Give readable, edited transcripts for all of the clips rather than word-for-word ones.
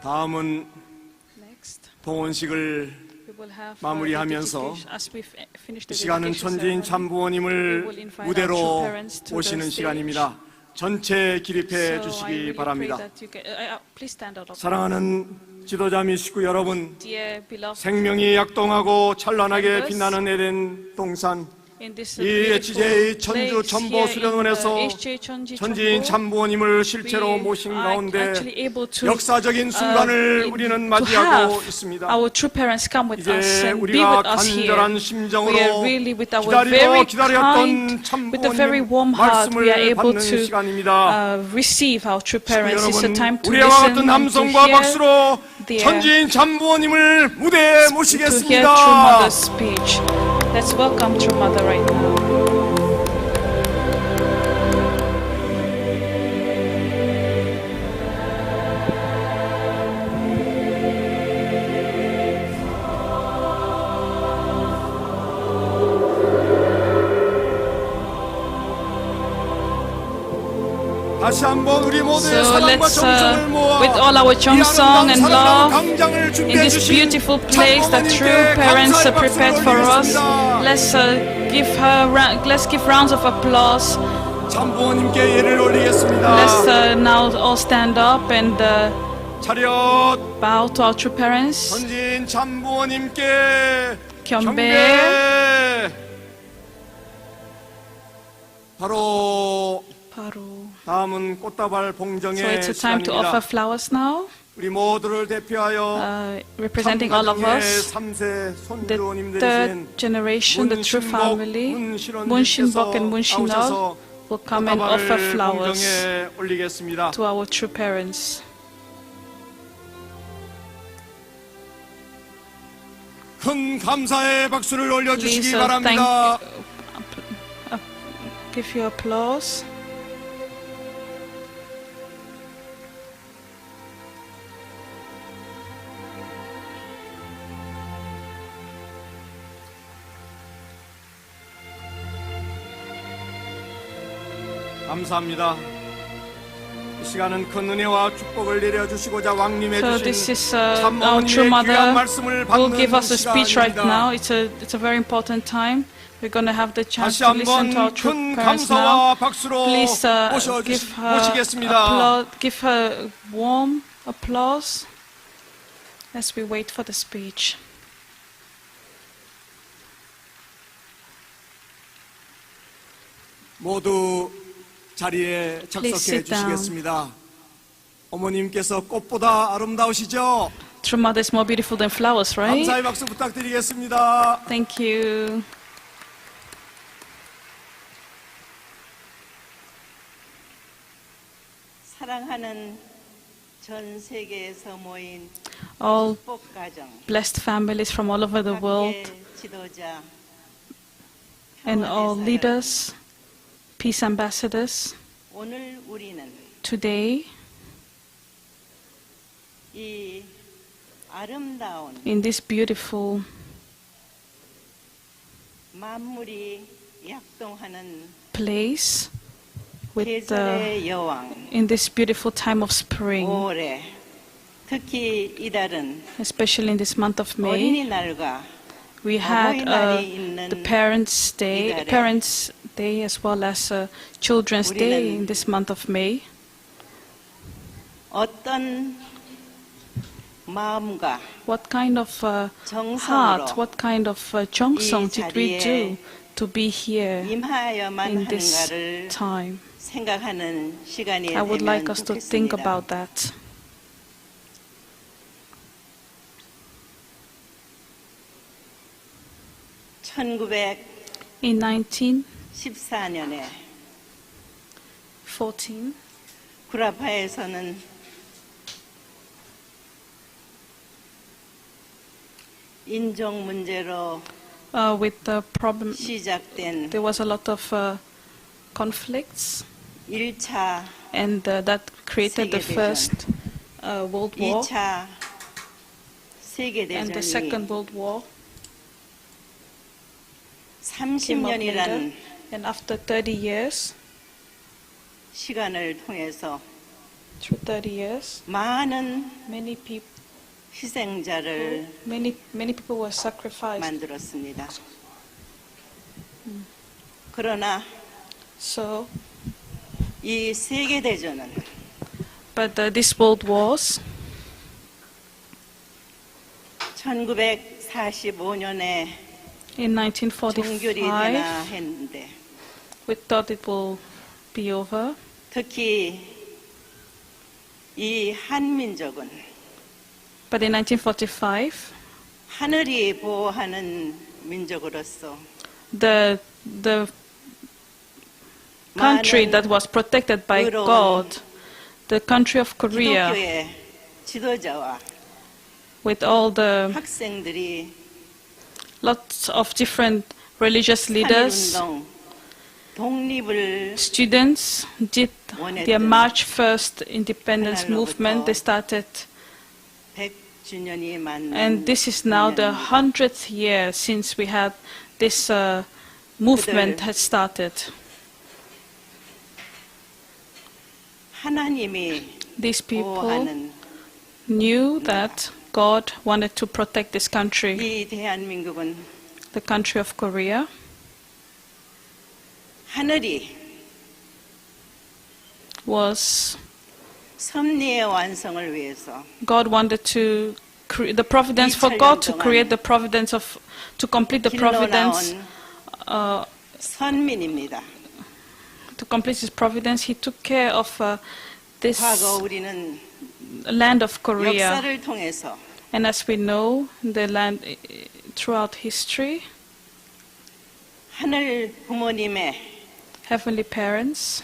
다음은 Next, 봉헌식을 we will have 마무리하면서 as we finish 이 the 시간은 dedication 천지인 ceremony, we 참부모님을 will invite our true 무대로 parents to the 모시는 stage. 시간입니다. 전체 기립해 So I 주시기 really pray 바랍니다. that you please stand up. 사랑하는 지도자 및 식구 여러분, Dear beloved 생명이 약동하고 찬란하게 members, 빛나는 에덴 동산, in this 이 beautiful HJ 천주 place 천보 here in 수련원에서 the HJ 천지 천지인 천보, 참부모님을 실제로 we 모신 are 가운데 actually able to 역사적인 순간을 우리는 to 맞이하고 have 있습니다. our true parents come with us 이제 and be 우리가 with us here. 간절한 We are 심정으로 really with our very kind, 기다렸던 with a very 참부모님 warm heart, we are 말씀을 able 받는 to 시간입니다. receive our true parents. It's a 여러분, time to 우리와 listen 같은 and to 함성과 hear 박수로 their 천지인 참부모님을 무대에 to hear True 모시겠습니다. Mother's speech. Let's welcome True Mother right now. 다시 한번 우리 모두의 So 사랑과 let's, 정성을 모아 with all our 이 정성 and 아름다운 love, 광장을 in 준비해 this 주신 beautiful place that true 참부모님께 parents 감사의 are prepared 박수를 for us, 올리겠습니다. let's give rounds of applause. 참부모님께 예를 올리겠습니다. Let's now all stand up and 차렷 bow to our true parents. 전진 참부모님께 경배. 경배. 바로 다음은 꽃다발 So 봉정의 it's a time to offer 시간입니다. flowers now. 우리 모두를 대표하여 Representing all of us, 3세 the 손주님들이신 third generation, the true family, 문신복 and 문신ol, will come and offer flowers 봉정에 올리겠습니다. to our true parents. 큰 감사의 박수를 올려주시기 Please 바랍니다. give you applause. 감사합니다. 이 시간은 큰 은혜와 축복을 내려주시고자 왕림해 So this 주신 is our 참모님의 true 귀한 mother 말씀을 will give 받는 us a speech right now. 시간입니다. It's a very important time. We're going to have the chance 다시 to listen to our 한번 true 큰 parents now. 감사와 박수로 Please 모시겠습니다. give her warm applause as we wait for the speech. 모두 자리에 적석해 sit down. 주시겠습니다. 어머님께서 꽃보다 아름다우시죠? True mother is more beautiful than flowers, right? 감사의 박수 부탁드리겠습니다. Thank you. 사랑하는 전 세계에서 모인 All 축복 가정, blessed families from all over the world 각계 지도자, and all 평화대사들, leaders, peace ambassadors. 오늘 우리는 Today, 이 아름다운 in this beautiful 만물이 약동하는 place, with 계절의 여왕, in this beautiful time of spring, 올해 특히 이달은 especially in this month of May, 어린이날과 we had 어버이날이 있는 the Parents' Day as well as Children's Day in this month of May. 어떤 마음과 What kind of 정성으로 heart, what kind of 정성 이 did we do 자리에 to be here 임하여만 in this 하는가를 time? 생각하는 시간이 I would 되면 like us to think 좋겠습니다. about that. In 1914년에 1914, 구라파에서는 인종 문제로 with the problem, 시작된 there was a lot of conflicts, 1차, and that created the 세계대전, first World War 2차 and the Second 세계대전이 World War. Came up later, 30년이라는 and after 30 years, 시간을 통해서 through 30 years, 많은 many people, 희생자를 many people were sacrificed. 만들었습니다. 그러나 So, 이 세계 대전은 but these world wars, 1945년에 in 종결이 1945, 되나 했는데 we thought it will be over. 특히 이 한민족은 But in 1945, 하늘이 보호하는 민족으로서 the country 많은 that was protected by 의로운 God, the country of Korea, 기독교의 지도자와 with all the 학생들이 lots of different religious leaders, 한일운동 독립을 students did their March 1st independence movement. They started, 100주년이 맞는 and this is now the 100th year since we had this movement had started. 하나님이 These people 보호하는 knew that God wanted to protect this country, 이 대한민국은 the country of Korea. 하늘이 Was 섭리의 완성을 위해서 God wanted to the providence for God to create the providence of to complete the providence 길러나온 선민입니다. to complete His providence. He took care of this 과거 우리는 land of Korea, 역사를 통해서 and as we know, the land throughout history, 하늘 부모님의 heavenly parents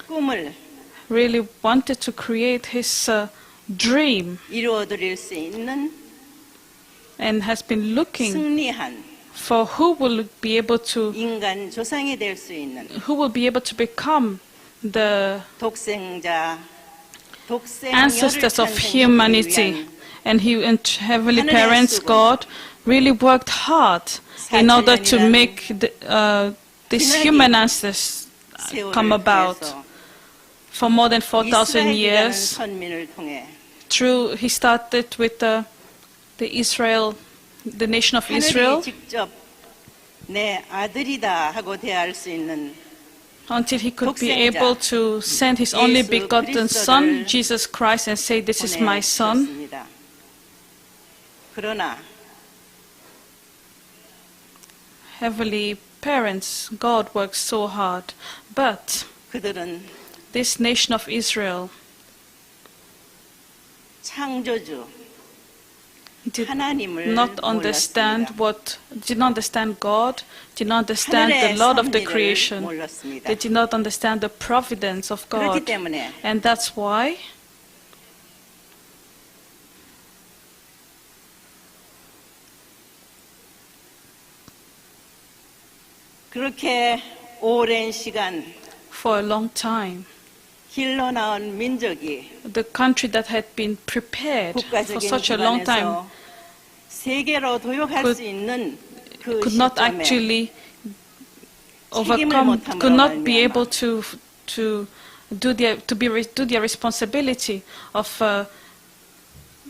꿈을 really wanted to create His dream, 이루어드릴 수 있는 and has been looking 승리한 for who will be able to 인간 조상이 될 수 있는 become the 독생자 ancestors of 독생녀를 humanity. 위한 And Heavenly 하늘의 Parents, 수군. God, really worked hard in order to 사천년이라는 make these 기나긴 human ancestors come 세월을 about. 통해서 For more than 4,000 이스라엘이라는 years, 선민을 통해 He started with the nation of 하늘이 Israel, 직접 내 아들이다 하고 대할 수 있는 until He could be 독생자, able to send His only 예수 begotten 그리스도를 Son, Jesus Christ, and say, "This is my Son." 보내셨습니다. 그러나 Heavenly Parents, God worked so hard, but 그들은 this nation of Israel 창조주 did 하나님을 not understand 몰랐습니다. did not understand God, did not understand the 하늘의 Lord of the 섭리를 creation. 몰랐습니다. They did not understand the providence of 그렇기 God. 때문에 And that's why 그렇게 오랜 시간 for a long time, 길러나온 민족이 the country that had been prepared for 국가적인 such a long time 기반에서 세계로 도약할 could- 수 있는 그 could not 시점에 actually 책임을 overcome, 못함으로 could not be 말미암아 able to do their responsibility of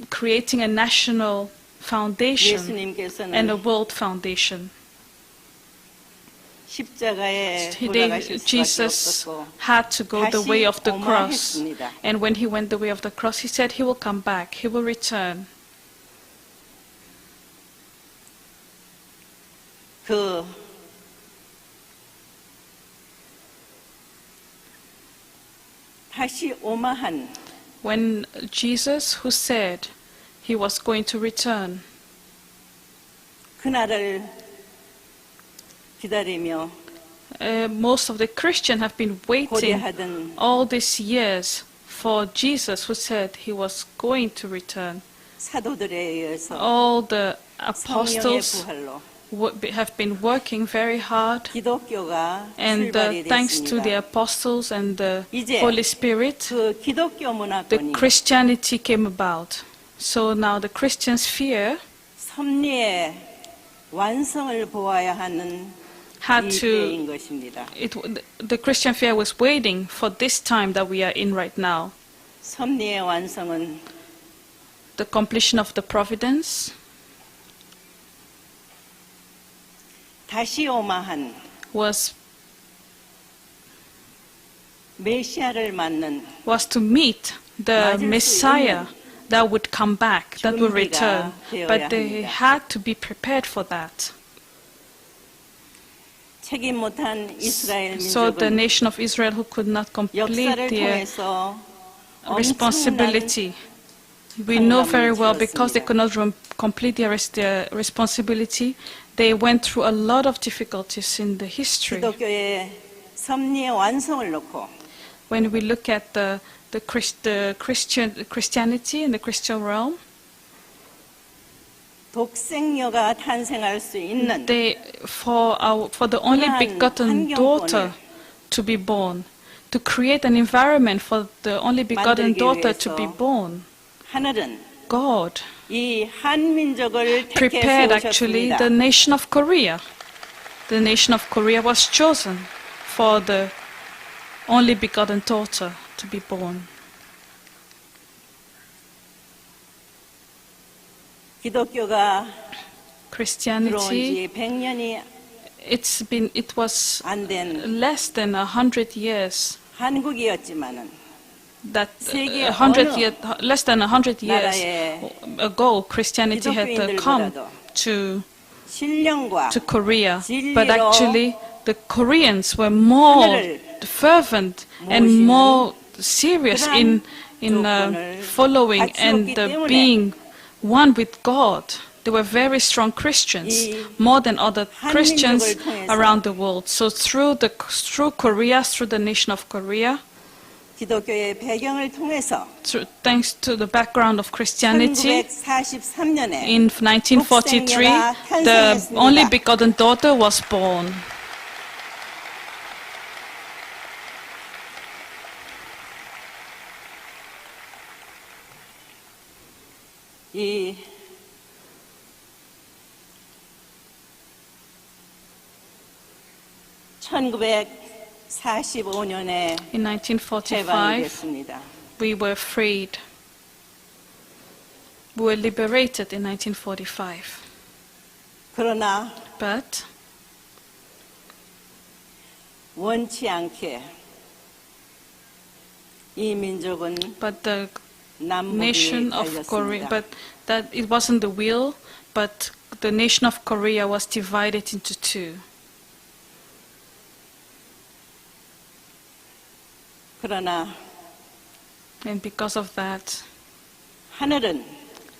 creating a national foundation and a 예수님께서는 world foundation. 십자가에 돌아가실 수밖에 Jesus 없었고 had to go the way of the cross. 오마했습니다. And when He went the way of the cross, He said He will come back, He will return. 그 다시 오마한 When Jesus, who said He was going to return, 그날을 기다리며 most of the Christians have been waiting 고대하던 all these years for Jesus, who said He was going to return. 사도들에 의해서 All the 성령의 apostles 부활로 have been working very hard, 기독교가 and 출발이 thanks to the 됐습니다. apostles and the 이제 Holy Spirit, 그 기독교 the 문화권이 Christianity came about. So now the Christians fear 섭리의 완성을 보아야 하는 had 때인 to, 것입니다. the Christian faith was waiting for this time that we are in right now. 섭리의 완성은 The completion of the providence 다시 오마한 was 메시아를 맞는 to meet the 맞을 수 Messiah 있는 that would come back, that would return. 준비가 But they 되어야 합니다. had to be prepared for that. 책임 못한 이스라엘 So the 민족은 nation of Israel who could not complete 역사를 their 통해서 responsibility. We know very well because they could not complete their responsibility, they went through a lot of difficulties in the history. 기독교의 섭리의 완성을 놓고 When we look at the Christianity in the Christian realm, 독생녀가 탄생할 수 있는 for the only begotten daughter to be born, to create an environment for the only begotten daughter to be born, 하늘은 God 이 한민족을 택해 prepared actually 세우셨습니다. the nation of Korea. The nation of Korea was chosen for the only begotten daughter to be born. 기독교가 들어온 Christianity, 지 100년이 it was 안 된 less than 100 years 한국이었지만은 that 세계 100 어느 year, less than 100 years 나라의 ago Christianity had come 기독교인들보다도 to 신령과 Korea, but 진리로 actually the Koreans were more 하늘을 fervent and 모시는 more serious in 조건을 following and 갖추었기 때문에 being one with God. They were very strong Christians, 이 more than other Christians 한민족을 통해서 around the world. So through Korea, through the nation of Korea, 기독교의 배경을 통해서 thanks to the background of Christianity, 1943년에 in 1943, the only begotten daughter was born. 이 (1945년에) In 해방이 1945, 됐습니다. we were freed. We were liberated in 1945. 그러나 But 원치 않게 이 민족은 but the 남북이 nation of Korea, 갈렸습니다. but that it wasn't the will, but the nation of Korea was divided into two. 그러나 And because of that, 하늘은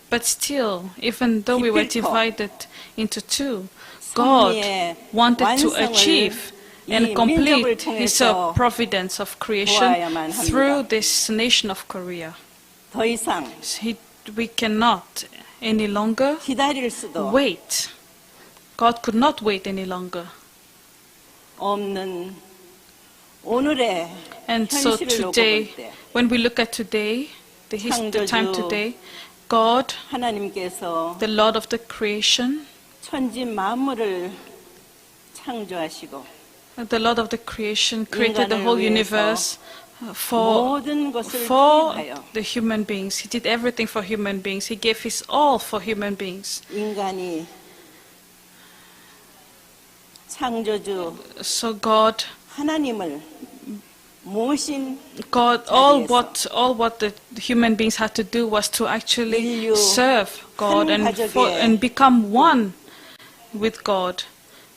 but still, even though we were 기필코 divided into two, God 섭리의 wanted to 완성을 achieve 이 and 민족을 complete His 통해서 providence of creation 보아야만 through 합니다. this nation of Korea. 더 이상 We cannot any longer 기다릴 수도 wait. God could not wait any longer. 없는 오늘의 And so 현실을 놓고 today, 볼 때 when we look at today, the time 창조주 today, God, 하나님께서 the Lord of the creation, 천지 만물을 창조하시고 the Lord of the creation created the whole universe 모든 것을 for 통하여 the human beings. He did everything for human beings. He gave His all for human beings. 인간이 창조주 So God, 하나님을 모신 all what the human beings had to do was to actually 인류 serve God 한 가족의 and become one with God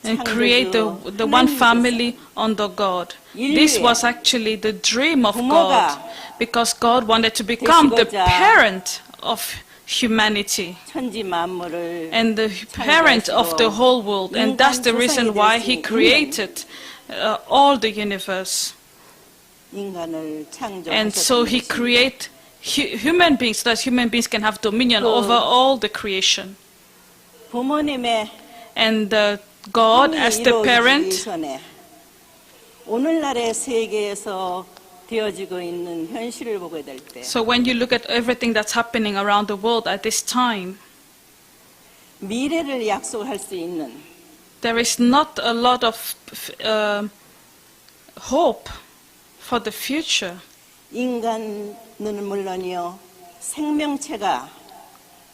and create the one family under God. This was actually the dream of God, because God wanted to become the parent of humanity 천지 만물을 and the parent of the whole world. And that's the reason why He created all the universe. 인간을 And so He 창조하셨습니다. created human beings so that human beings can have dominion over all the creation. 부모님의 And God, as the parent, 전에 오늘날의 세계에서 되어지고 있는 현실을 보게 될 때 so when you look at everything that's happening around the world at this time, 미래를 약속할 수 있는 there is not a lot of hope for the future. 인간은 물론이요, 생명체가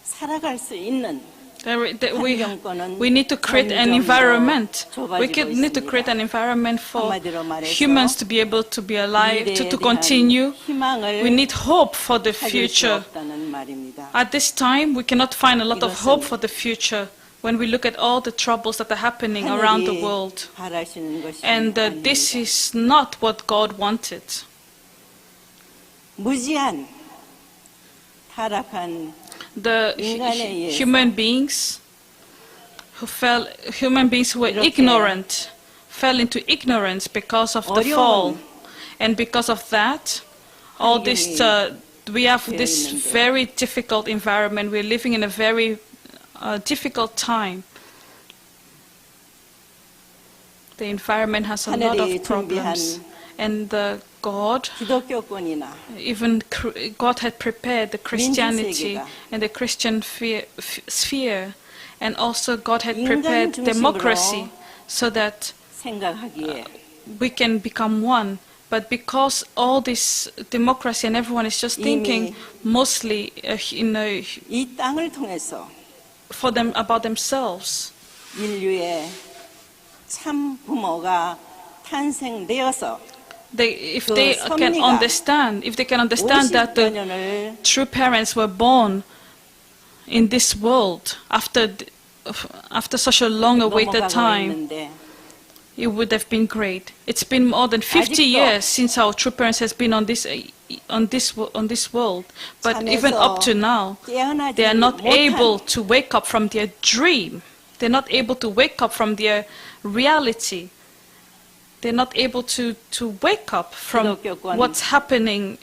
살아갈 수 있는 We need to create an environment. Need to create an environment for humans to be able to be alive, to continue. We need hope for the future. At this time, we cannot find a lot of hope for the future when we look at all the troubles that are happening around the world. And this is not what God wanted. 무지한 타락한 The human beings who were ignorant, fell into ignorance because of the fall. And because of that, all this, we have this very difficult environment. We're living in a very difficult time. The environment has a lot of problems. And God, even God had prepared the Christianity and the Christian sphere, and also God had prepared democracy so that we can become one. But because all this democracy and everyone is just thinking mostly for them about themselves, 인류의 참 부모가 탄생되어서 if they can understand that the true parents were born in this world after such a long-awaited time, it would have been great. It's been more than 50 years since our true parents has been on this world, but even up to now, they are not able to wake up from their dream. They're not able to wake up from their reality. They're not able to wake up from what's happening.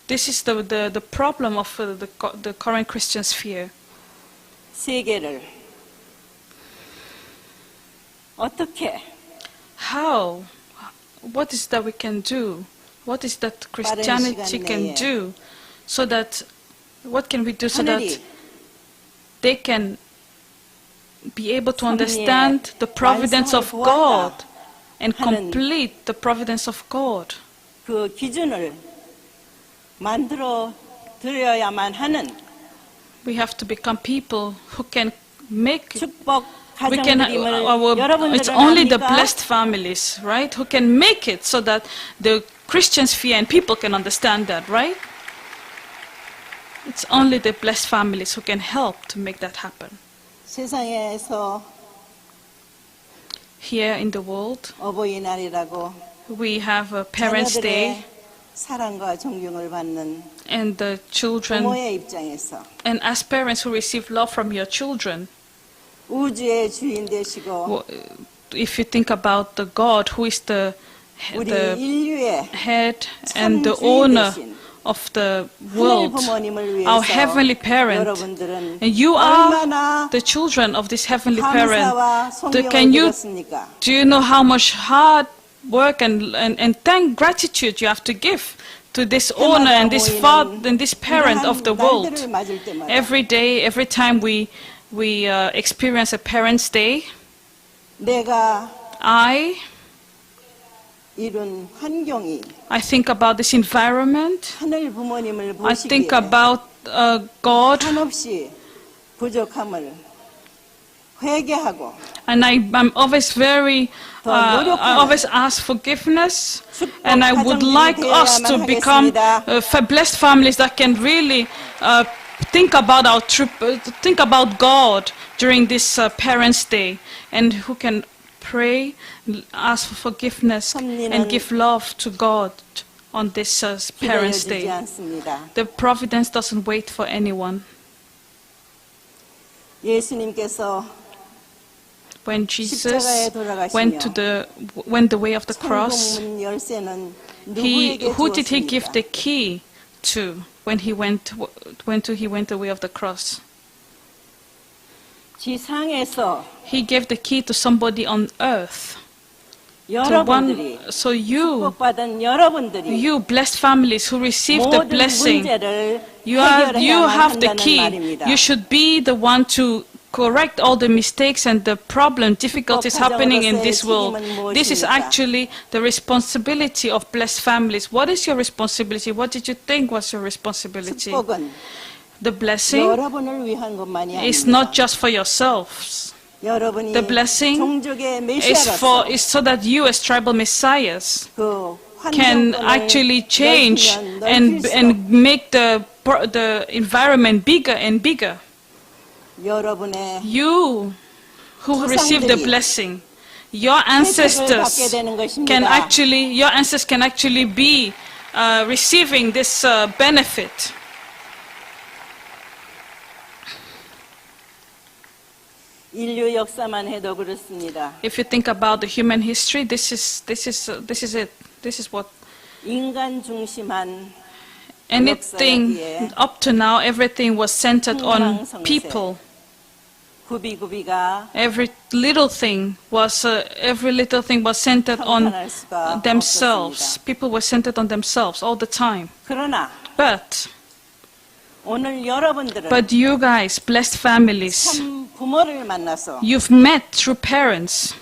This is the problem of the current Christian sphere. 세계를 어떻게 How? What is that we can do? What is that Christianity can do? So that, what can we do so that they can be able to understand the providence of God and complete the providence of God? 그 기준을 만들어 드려야만 하는 We have to become people who can make 축복 it's only the blessed families, right, who can make it so that the Christian sphere and people can understand that, right? It's only the blessed families who can help to make that happen. 세상에서 Here in the world, 어버이날이라고 we have a Parents' Day, 사랑과 존경을 받는 and the children, 부모의 입장에서 and as parents who receive love from your children, 우주의 주인 되시고 if you think about the God who is the 인류의 head and the owner of the world, our heavenly parent, and you are the children of this heavenly parent, do you know how much hard work and gratitude you have to give to this owner and this father and this parent of the world? Every day, every time we experience a Parents' Day, I think about this environment. I think about God, and I'm always I always ask forgiveness, and I would like us to become blessed families that can really think about God during this Parents' Day, and who can pray, ask for forgiveness, and give love to God on this Parents' Day. The providence doesn't wait for anyone. When Jesus went the way of the cross, who did he give the key to when he went the way of the cross? He gave the key to somebody on earth. So you blessed families who receive the blessing, you have the key. You should be the one to correct all the mistakes and the problem, difficulties happening in this world. This is actually the responsibility of blessed families. What is your responsibility? What did you think was your responsibility? 축복은 The blessing 여러분을 위한 것만이 is 아닙니다. not just for yourselves. 여러분이 The blessing 종족의 is so that you as tribal messiahs 그 can 환경권을 actually change 넓히면 and make the environment bigger and bigger. 여러분의 You who receive the blessing, your ancestors can actually be receiving this benefit. 인류 역사만 해도 그렇습니다. If you think about the human history, this is it. This is what 인간 중심한 anything up to now, everything was centered on people. 구비구비가 Every little thing was centered on 평탄할 수가 themselves. 없었습니다. People were centered on themselves all the time. 그러나 But 오늘 여러분들은 you guys, blessed families, 참 부모를 만나서 you've met through parents.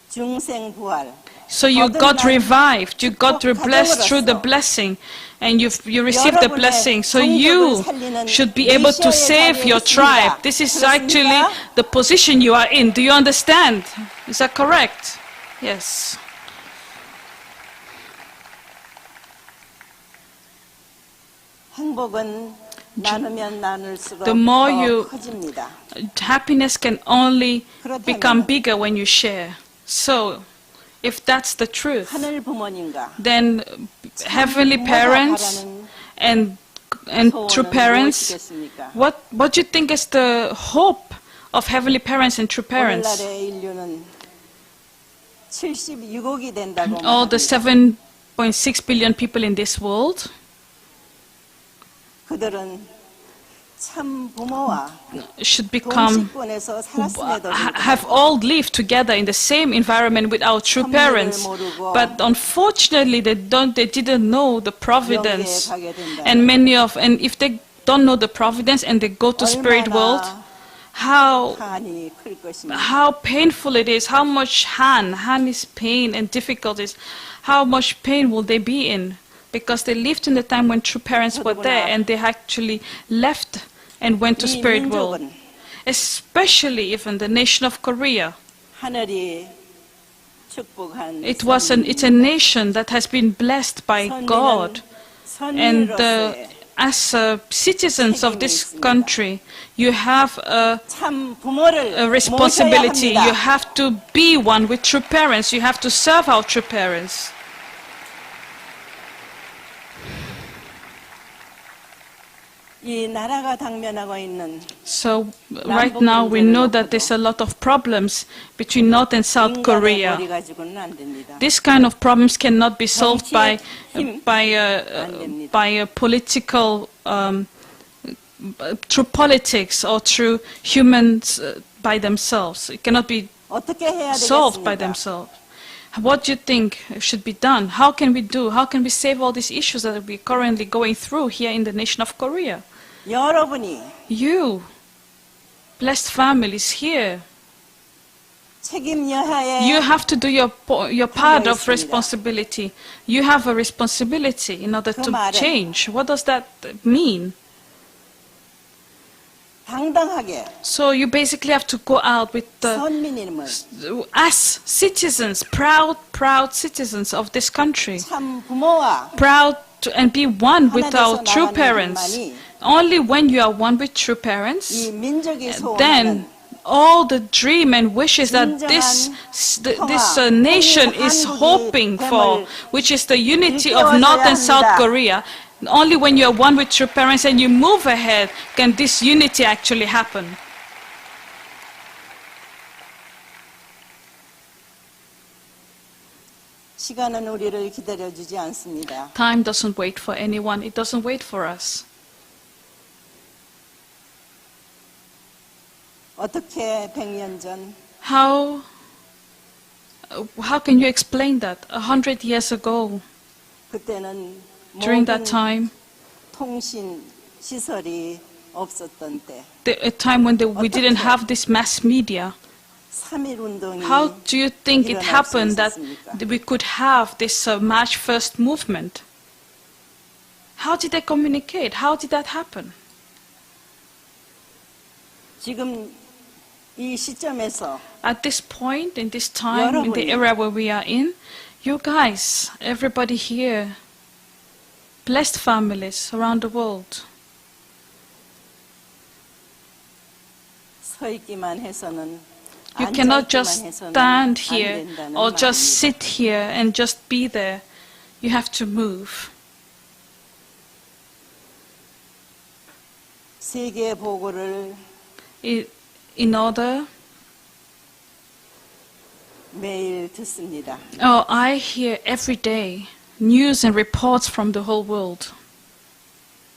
중생 부활 So you got revived, you got blessed through the blessing, and you received the blessing. So you should be able to save your tribe. This is actually the position you are in. Do you understand? Is that correct? Yes. 행복은 나누면 나눌수록 The more 더 you- 커집니다. Happiness can only become bigger when you share. So, if that's the truth, 하늘 부모님과 then heavenly parents and true parents, what do you think is the hope of heavenly parents and true parents? 오늘날의 인류는 76억이 된다고 All the 합니다. 7.6 billion people in this world, 그들은 참 부모와 should become 동식권에서 살았음에도 have all lived together in the same environment with our true parents, but unfortunately they didn't know the providence, and if they don't know the providence and they go to spirit world, how 한이 클 것입니다. painful it is, how much han is pain and difficulties, how much pain will they be in, because they lived in the time when true parents were there and they actually left and went to 이 spirit world. 민족은 Especially even the nation of Korea. 하늘이 축복한 It's a nation that has been blessed by God, and as citizens of this country, you have a 참 부모를 responsibility. 모셔야 You 합니다. have to be one with true parents. You have to serve our true parents. 이 나라가 당면하고 있는 So right now we know that there's a lot of problems between North and South 인간의 Korea. 머리 가지고는 안 됩니다. This kind of problems cannot be solved by a political through politics or through humans by themselves. It cannot be 어떻게 해야 solved by 되겠습니까? themselves. What do you think should be done? How can we save all these issues that we're currently going through here in the nation of Korea? 여러분이 You, blessed families here, 책임 여하에 you have to do your part of 있습니다. responsibility. You have a responsibility in order 그 to 말은 change. What does that mean? 당당하게 So you basically have to go out with 선민임을 as citizens, proud citizens of this country, 참 부모와 proud and be one with 하나 our 돼서 true 나가는 parents. 것만이 Only when you are one with true parents, 이 민족이 then 소원하는 all the dream and wishes that this nation is hoping for, which is the unity of North and South Korea, only when you are one with true parents and you move ahead can this unity actually happen. 시간은 우리를 기다려주지 않습니다. Time doesn't wait for anyone. It doesn't wait for us. 어떻게 100년 전 How can you explain that? 100 years ago, 그때는 during 모든 that time, 통신 시설이 없었던 때 a time when we didn't have this mass media. 3.1 운동이 How do you think it 일어날 수 happened that 있었습니까? we could have this March 1st movement? How did they communicate? How did that happen? 지금 이 시점에서 At this point, in this time, in the era where we are in, you guys, everybody here, blessed families around the world, 서 있기만 해서는 you 앉아 cannot 있기만 just 해서는 stand 안 here 된다는 or just 말입니다. sit here and just be there. You have to move. 세계 보고를 In order, 매일 듣습니다. I hear every day news and reports from the whole world.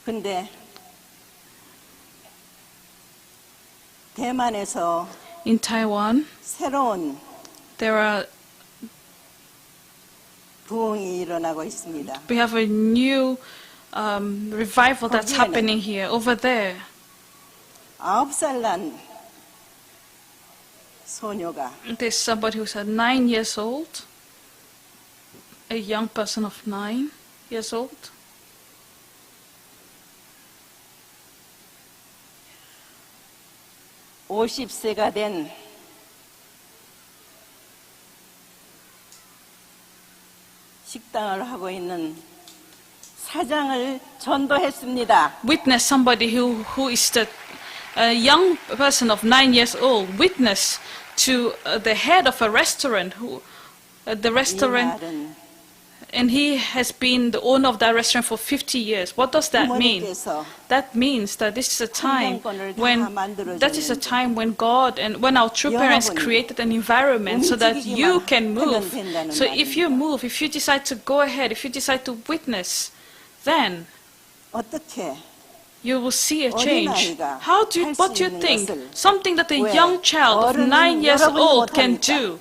근데 대만에서 In Taiwan, 새로운 there are 부흥이 일어나고 있습니다. we have a new revival that's 거기에는 happening here. Over there, 9살 난 소녀가 there's somebody who's 9 years old, a young person of 9 years old. 50세가 된 식당을 하고 있는 사장을 전도했습니다. Witness somebody who is a young person of 9 years old, witness to the head of a restaurant, who the 이 restaurant, 말은 and he has been the owner of that restaurant for 50 years. What does that mean? 부모님께서 That means that this is a time 환경권을 다 when 만들어주는 that is a time when God and when our true parents 여러분이 created an environment so that you 움직이기만 can move. 하면 된다는 So if you 말입니다. move, if you decide to go ahead, if you decide to witness, then 어떻게 you will see a change. 어린아이가 What do you 할수 있는 think? 것을 Something that a 왜 young child of 어른은 9 years 여러분이 old can 못합니까? do.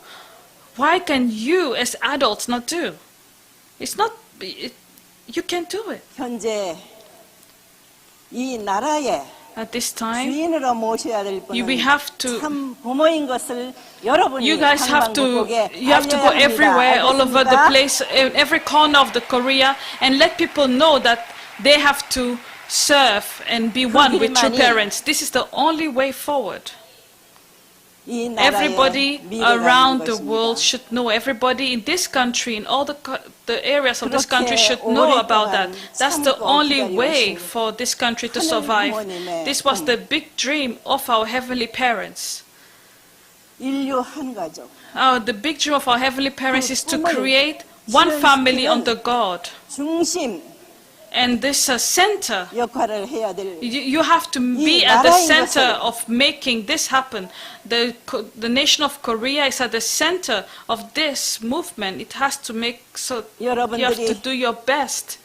Why can you as adults not do? It's not, you can do it. 현재 이 나라의 At this time, 주인으로 모셔야 될 we 분은 have to, 참 부모인 것을 여러분이 you guys have to, 방방곡곡에 you have to go 알려야 합니다. everywhere, all over the 알겠습니까? place, in every corner of the Korea, and let people know that they have to serve and be one with true 길만이 parents. This is the only way forward. 이 나라의 Everybody 미래가 around 있는 the world 것입니다. should know. Everybody in this country, in all the areas of this 그렇게 country should know about 오랫동안 that. That's the 참고 only way 기다려오신 for this country to 하늘 survive. 부모님의 This was 꿈. the big dream of our heavenly parents. 인류 한 가족 The big dream of our heavenly parents is to 꿈을 create one family 실현시키는 under God. 중심 And this center, 역할을 해야 될 you have to be 이 at the 나라인 center 것을 of making this happen. The nation of Korea is at the center of this movement. It has to make, so you have to 여러분들이 do your best.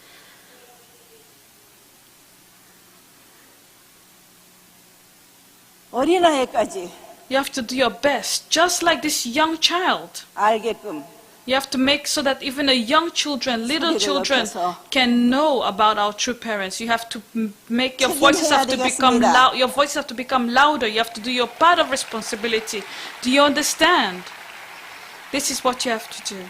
어린아이까지 You have to do your best, just like this young child. 알게끔 You have to make so that even a young children, little 소리를 children, 높여서 can know about our true parents. You have to make your voices 책임해야 have to become 되겠습니다. loud. Your voices have to become louder. You have to do your part of responsibility. Do you understand? This is what you have to do.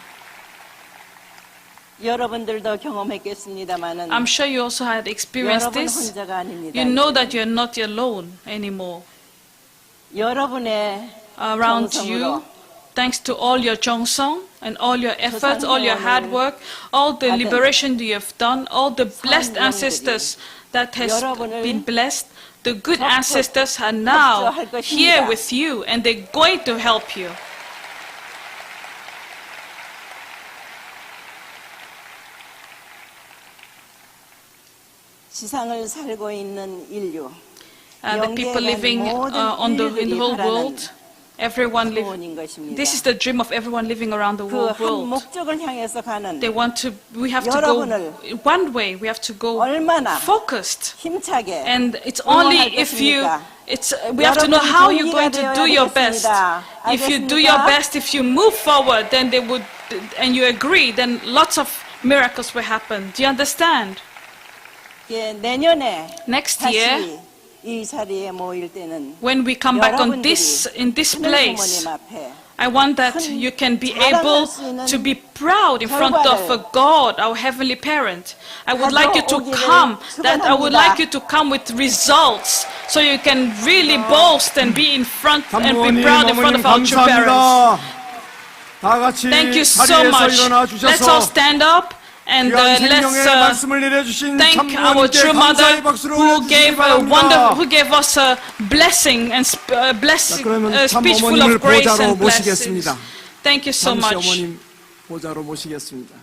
여러분들도 경험했겠습니다마는 I'm sure you also had experienced 여러분 this. 혼자가 아닙니다. You know that you're not alone anymore. 여러분의 Around 정성으로 you, thanks to all your 정성 and all your efforts, all your hard work, all the liberation that you have done, all the blessed ancestors that has been blessed, the good ancestors are now here with you and they're going to help you. 지상을 살고 있는 인류 The people living in the whole world, everyone 소원인 living. 것입니다. This is the dream of everyone living around the whole 그 한 world. 목적을 향해서 가는 They want to. We have to go 여러분을 one way. We have to go 얼마나 focused. 힘차게 And it's 응원할 only if you. 것입니까? We have to know how you're 여러분이 going to 동기가 do 되어야 your best. 되겠습니다. If you do your 알겠습니까? best, if you move forward, then they would, and you agree, then lots of miracles will happen. Do you understand? 예, 내년에 Next 다시 year, 이 자리에 모일 때는 when we come back on 여러분들이 in this 하늘 place, 부모님 앞에 I want that you can be able to be proud in front of God, our Heavenly Parent. I would like you to come, I would like you to come with results, so you can really boast and be in front and be 장모님, proud in front 어머님 of our true parents. 감사합니다. 다 같이 Thank you so 자리에서 much. 일어나 Let's all 주셔서 stand up and 귀한 let's 생명의 말씀을 내려주신 thank our 장모님께 true mother 감사의 박수를 who 올려주시기 gave 바랍니다. who gave us a blessing and blessing, 그러면 a 참 speech full 어머님을 of grace 보좌로 and blessings. 모시겠습니다. Thank you so 잠시 much. 어머님 보좌로 모시겠습니다.